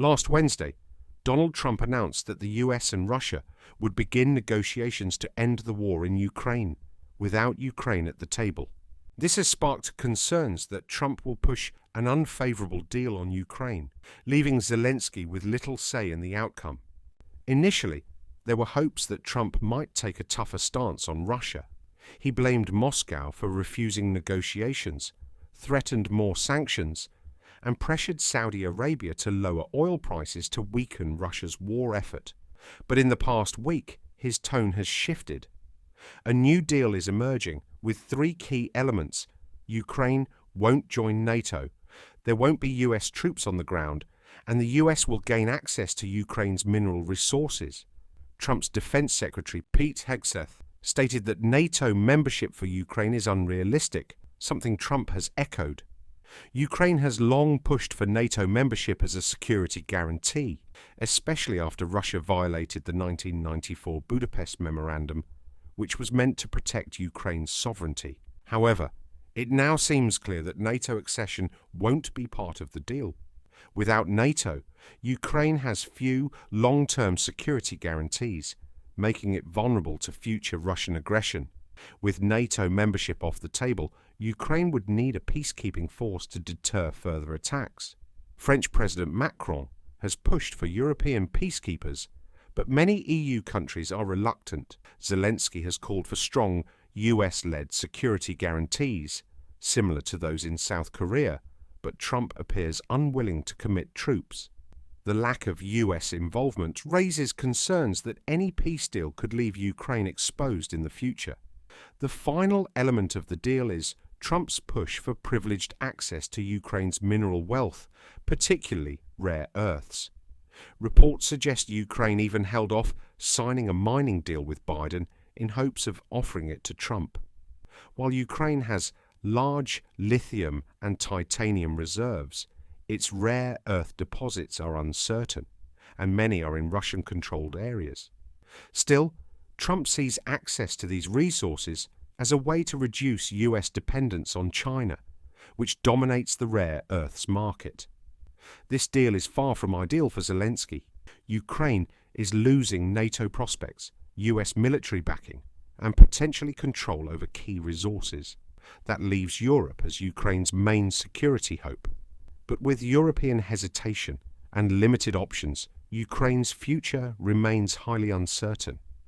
Last Wednesday, Donald Trump announced that the US and Russia would begin negotiations to end the war in Ukraine, without Ukraine at the table. This has sparked concerns that Trump will push an unfavorable deal on Ukraine, leaving Zelensky with little say in the outcome. Initially, there were hopes that Trump might take a tougher stance on Russia. He blamed Moscow for refusing negotiations, threatened more sanctions, and pressured Saudi Arabia to lower oil prices to weaken Russia's war effort. But in the past week, his tone has shifted. A new deal is emerging with three key elements. Ukraine won't join NATO, there won't be US troops on the ground, and the US will gain access to Ukraine's mineral resources. Trump's Defense Secretary Pete Hegseth stated that NATO membership for Ukraine is unrealistic, something Trump has echoed. Ukraine has long pushed for NATO membership as a security guarantee, especially after Russia violated the 1994 Budapest Memorandum, which was meant to protect Ukraine's sovereignty. However, it now seems clear that NATO accession won't be part of the deal. Without NATO, Ukraine has few long-term security guarantees, making it vulnerable to future Russian aggression. With NATO membership off the table, Ukraine would need a peacekeeping force to deter further attacks. French President Macron has pushed for European peacekeepers, but many EU countries are reluctant. Zelensky has called for strong US-led security guarantees, similar to those in South Korea, but Trump appears unwilling to commit troops. The lack of US involvement raises concerns that any peace deal could leave Ukraine exposed in the future. The final element of the deal is Trump's push for privileged access to Ukraine's mineral wealth, particularly rare earths. Reports suggest Ukraine even held off signing a mining deal with Biden in hopes of offering it to Trump. While Ukraine has large lithium and titanium reserves, its rare earth deposits are uncertain, and many are in Russian-controlled areas. Still, Trump sees access to these resources as a way to reduce US dependence on China, which dominates the rare earths market. This deal is far from ideal for Zelensky. Ukraine is losing NATO prospects, US military backing, and potentially control over key resources. That leaves Europe as Ukraine's main security hope. But with European hesitation and limited options, Ukraine's future remains highly uncertain.